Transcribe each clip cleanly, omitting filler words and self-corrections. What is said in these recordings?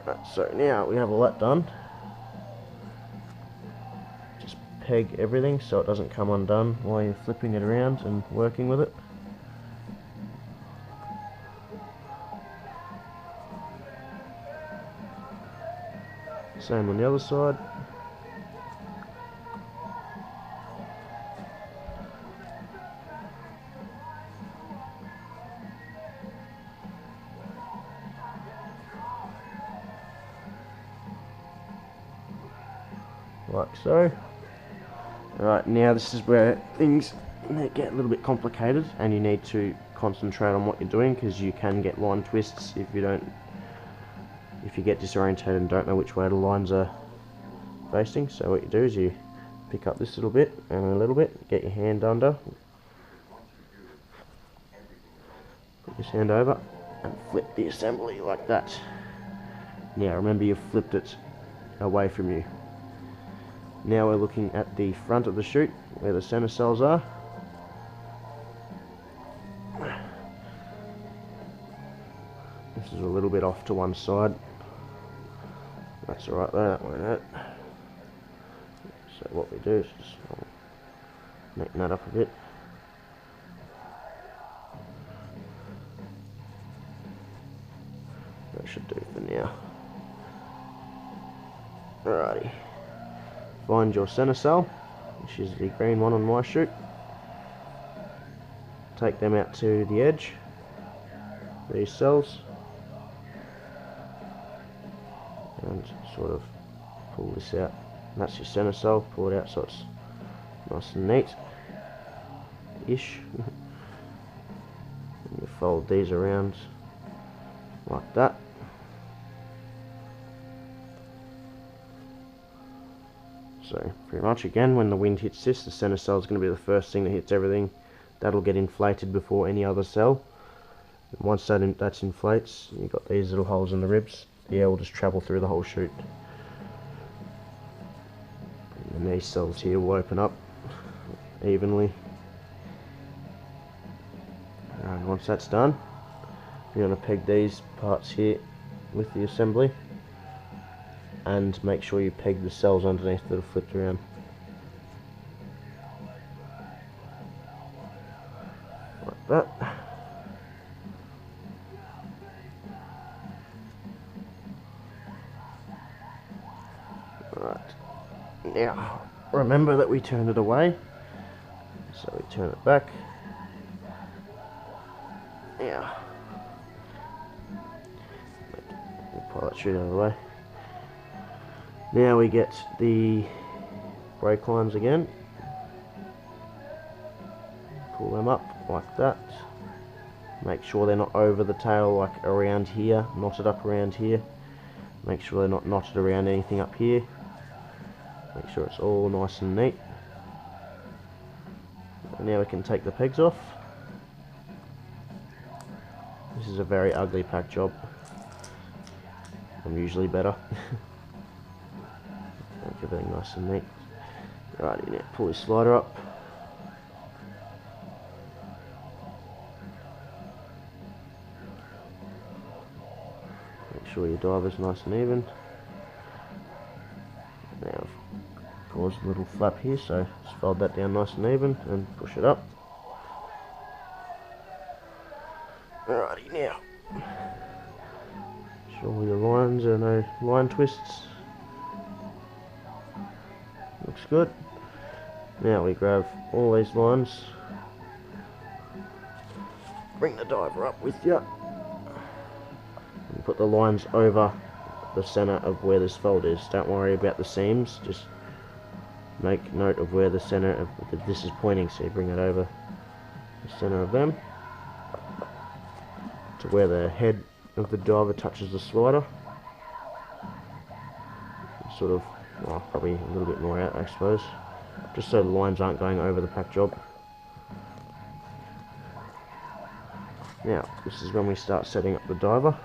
Right, so now we have all that done. Just peg everything so it doesn't come undone while you're flipping it around and working with it. Same on the other side. Like so. Right, now this is where things get a little bit complicated and you need to concentrate on what you're doing, because you can get line twists if you get disorientated and don't know which way the lines are facing. So what you do is you pick up this little bit and a little bit, get your hand under, put this hand over and flip the assembly like that. Now remember, you've flipped it away from you. Now we're looking at the front of the chute where the center cells are. This is a little bit off to one side. That's alright though, that won't hurt. So what we do is just neaten that up a bit. That should do for now. Alrighty. Find your center cell, which is the green one on my chute. Take them out to the edge, these cells, and sort of pull this out. And that's your center cell. Pull it out so it's nice and neat-ish. And you fold these around like that. So pretty much again, when the wind hits this, the center cell is going to be the first thing that hits everything. That'll get inflated before any other cell. And once that inflates, you've got these little holes in the ribs. The air will just travel through the whole chute. And these cells here will open up evenly. And once that's done, you're going to peg these parts here with the assembly. And make sure you peg the cells underneath that are flipped around. Like that. Right. Now, remember that we turned it away. So we turn it back. Now, we'll pull that chute out of the way. Now we get the brake lines again, pull them up like that, make sure they're not over the tail, like around here, knotted up around here, make sure they're not knotted around anything up here, make sure it's all nice and neat. And now we can take the pegs off. This is a very ugly pack job. I'm usually better. Make everything nice and neat. Righty, now pull this slider up. Make sure your diver's nice and even. Now I've caused a little flap here, so just fold that down nice and even and push it up. Alrighty, now sure your lines are no line twists. Looks good. Now we grab all these lines, bring the diver up with you, and put the lines over the center of where this fold is. Don't worry about the seams, just make note of where the center of this is pointing, so you bring it over the center of them to where the head of the diver touches the slider. Sort of, well, probably a little bit more out, I suppose, just so the lines aren't going over the pack job. Now, this is when we start setting up the diver.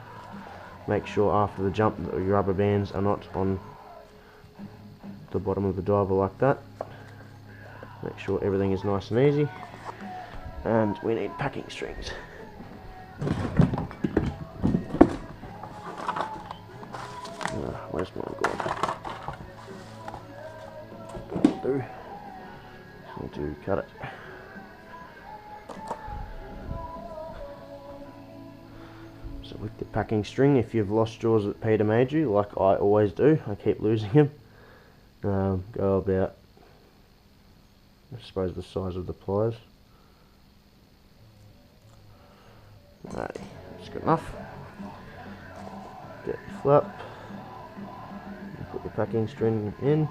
Make sure after the jump that your rubber bands are not on the bottom of the diver like that. Make sure everything is nice and easy. And we need packing strings. cut it. So with the packing string, if you've lost yours at Peter made you, like I always do, I keep losing them, go about, I suppose, the size of the pliers. Alright, that's good enough. Get your flap, and put your packing string in.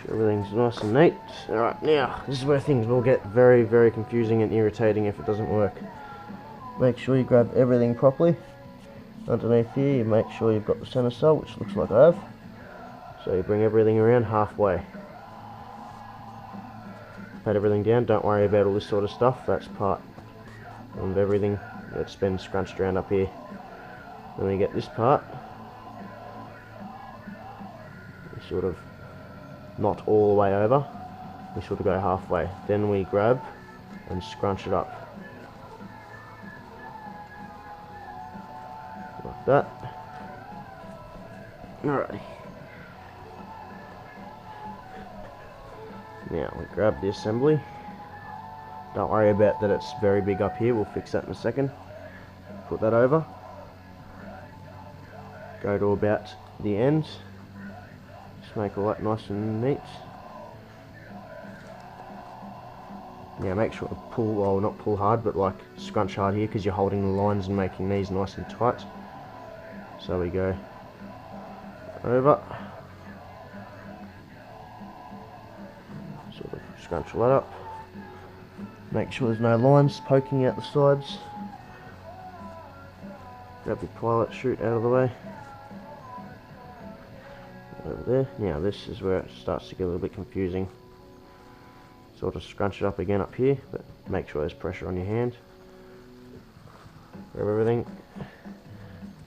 Everything's nice and neat. Alright, now, this is where things will get very, very confusing and irritating if it doesn't work. Make sure you grab everything properly. Underneath here, you make sure you've got the center cell, which looks like I have. So you bring everything around halfway. Pat everything down, don't worry about all this sort of stuff, that's part of everything that's been scrunched around up here. Then we get this part, we sort of not all the way over, we sort of go halfway. Then we grab and scrunch it up. Like that. Alrighty. Now we grab the assembly. Don't worry about that it's very big up here, we'll fix that in a second. Put that over. Go to about the end. Just make all that nice and neat. Now make sure to pull, well not pull hard, but like scrunch hard here because you're holding the lines and making these nice and tight. So we go over. Sort of scrunch all that up. Make sure there's no lines poking out the sides. Grab your pilot chute out of the way. Over there. Now this is where it starts to get a little bit confusing. Sort of scrunch it up again up here, but make sure there's pressure on your hand. Grab everything,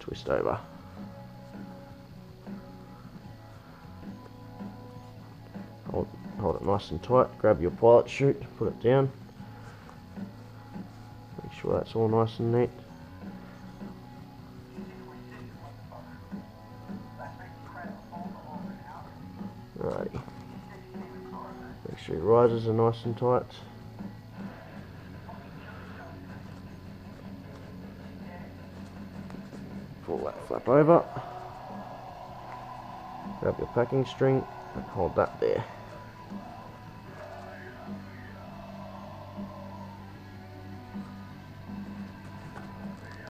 twist over. Hold it nice and tight, grab your pilot chute, put it down. Make sure that's all nice and neat. Alrighty. Make sure your risers are nice and tight. Pull that flap over. Grab your packing string and hold that there.